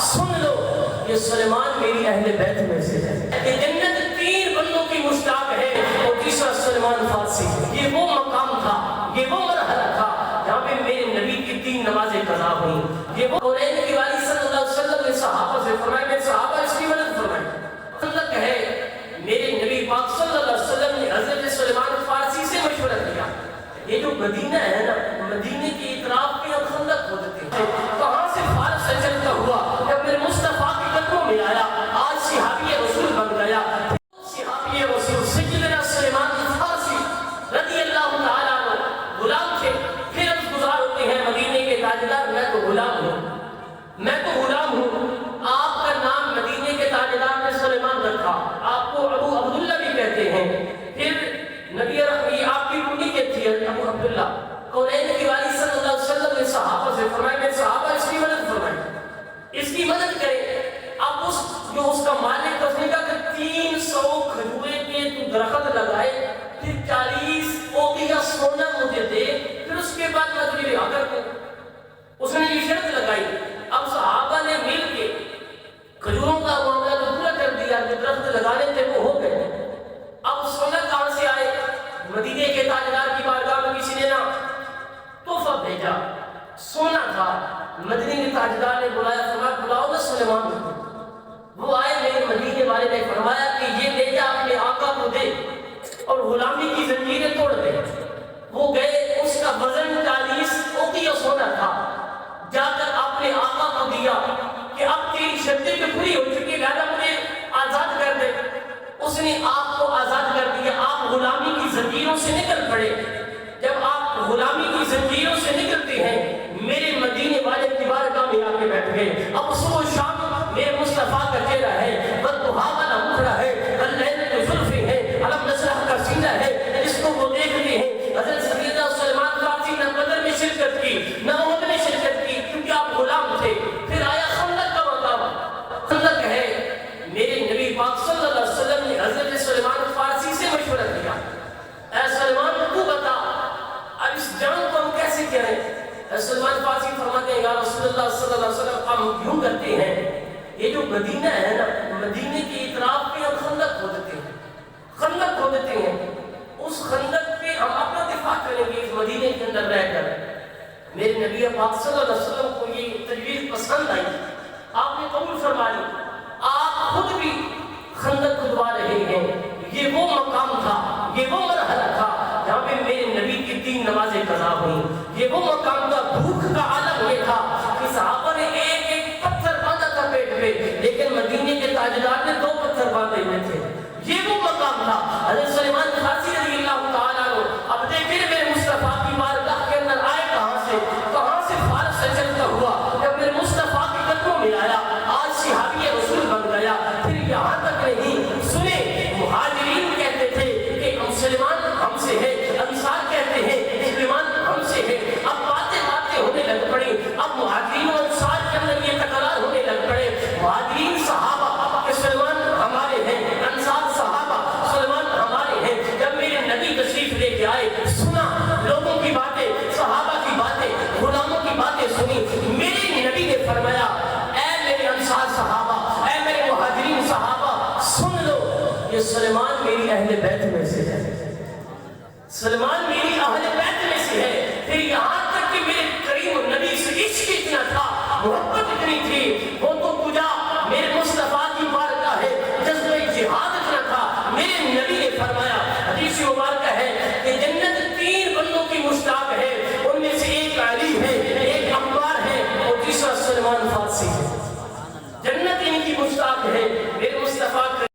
سن لو یہ سلیمان میری اہل بیت میں سے ہے. کہ جنت 3 بندوں کی مشتاق ہے اور تیسرا سلیمان فارسی. یہ وہ مقام تھا, یہ وہ مرحلہ تھا جہاں پہ میرے نبی کی 3 نمازیں قضا ہوئیں. یہ وہ قرآن کی والی صلی اللہ علیہ وسلم نے صحابہ سے فرمایا کہ صحابہ اس کی مدد فرمائیں. خندق ہے, میرے نبی پاک صلی اللہ علیہ وسلم نے حضرت سلیمان فارسی سے مشورہ کیا. یہ جو مدینہ ہے نا, مدینے کی اطراف میں اب خندق ہوتے تھے. کہاں سے فارس سے چلتا ہوا جب میرے مصطفیٰ کے قدموں میں آیا, آج صحابی رسول بن گیا. صحابی رسول سیدنا سلیمان فارسی رضی اللہ تعالیٰ عنہ غلام تھے. پھر عرض گزار ہوتے ہیں مدینے کے تاجدار, میں تو غلام ہوں, میں تو غلام ہوں. آپ کا نام مدینے کے تاجدار نے سلیمان رکھا, آپ کو ابو عبداللہ بھی کہتے ہیں. پھر نبی رحمی آپ کی کنیت تھی ابو عبداللہ. قرآن کی والی صلی اللہ علیہ وسلم نے صحابہ سے فرمایا کہ صحابہ اس کی مدد فرمائیں, اس کی مدد کریں. اب اس جو اس کا مالک اس نے کہا کہ 300 کھجورے کے تو درخت لگائے, پھر 40 اوقیہ سونا مجھے دے, پھر اس کے بعد میں تجھے رہا کر دوں. اس نے یہ شرط لگائی. اب صحابہ نے مل کے کھجوروں کا معاملہ تو پورا کر دیا, جو درخت لگانے تھے وہ ہو گئے. اب سونا کہاں سے آئے؟ مدینے کے تاجدار کی بارگاہ میں کسی نے نا تحفہ بھیجا, سونا تھا. مدینے کے تاجدار نے بلایا, فرمایا بلاؤ نا سلیمان کو. وہ آئے, میرے مدینے والے نے فرمایا کہ یہ لے جا اپنے آقا کو دے اور غلامی کی زنجیریں توڑ دے. وہ گئے, اس کا وزن 40 اوقیہ سونا تھا. جا کر اپنے آقا کو دیا کہ اب تیری شرطیں تو پوری ہو چکی, لہذا مجھے آزاد کر دے. اس نے آپ کو آزاد کر دیا. آپ غلامی کی زنجیروں سے نکل پڑے. جب آپ غلامی کی زنجیروں سے نکلتے ہیں, میرے مدینے والے کی بارگاہ میں آ کے بیٹھ گئے. اب صبح شام میرے مصطفیٰ کا چہرہ ہے, بددعا والا مکھڑا ہے, اللیل کے زلفیں ہیں, علم نصرہ کا سینہ ہے, جس کو وہ دیکھتے ہیں. حضرت سیدنا سلیمان فارسی نہ بدر میں شرکت کی, نہ احد میں شرکت کی, کیونکہ آپ غلام تھے. پھر آیا خندق کا مقام. خندق ہے, میرے نبی پاک صلی اللہ علیہ وسلم نے حضرت سلیمان فارسی سے مشورہ کیا, اے سلیمان تو بتا اب اس جنگ کو ہم کیسے کریں؟ سلیمان فارسی فرماتے ہیں یا رسول اللہ صلی اللہ علیہ وسلم, ہم یوں کرتے ہیں, یہ جو مدینہ ہے نا, مدینے کی اطراف میں ہم خندق کھود دیتے ہیں, خندق کھود دیتے ہیں. اس خندق پہ ہم اپنا دفاع کریں گے اس مدینے کے اندر رہ کر. میرے نبی پاک صلی اللہ علیہ وسلم کو یہ تجویز پسند آئی, آپ نے قبول فرما لی. آپ خود بھی خندق کھدوا رہے ہیں. یہ وہ مقام تھا, یہ وہ مرحلہ تھا جہاں پہ میرے نبی کی 3 نمازیں قضا ہوئیں. یہ وہ مقام تھا, بھوک کا عالم یہ تھا کہ صحابہ نے ایک ایک پتھر باندھا تھا پیٹ میں, لیکن مدینے کے تاجدار نے 2 پتھر باندھے ہوئے تھے. یہ وہ مقام تھا. حضرت سلیمان فارسی رضی اللہ تعالیٰ عنہ اب دیکھیں میرے مصطفیٰ کی بارگاہ کے اندر آئے کہاں سے فارس سے چلتا ہوا, جب میرے مصطفیٰ کے قدموں میں آیا, آج صحابی رسول بن گیا. پھر یہاں تک نہیں, سنے مہاجرین کہتے تھے کہ سلیمان ہم سے ہے, انصار کہتے ہیں سلیمان ہم سے ہے. اب باتیں ہونے لگ پڑی. اب مہاجرین اور انصار کے اندر یہ تکرار ہونے لگ پڑے. مہاجرین صحابہ کہ سلیمان ہمارے ہیں, انصار صحابہ سلیمان ہمارے ہیں. جب میرے نبی تشریف لے کے آئے, سنا لوگوں کی باتیں, صحابہ کی باتیں, غلاموں کی باتیں سنی. میرے نبی نے فرمایا اے میرے انصار صحابہ, اے میرے مہاجرین صحابہ, سن لو یہ سلیمان میری اہل بیت میں سے ہے, سلیمان میری اہل بیت میں سے ہے. پھر یہاں تک کہ میرے کریم نبی سے عشق اتنا تھا, محبت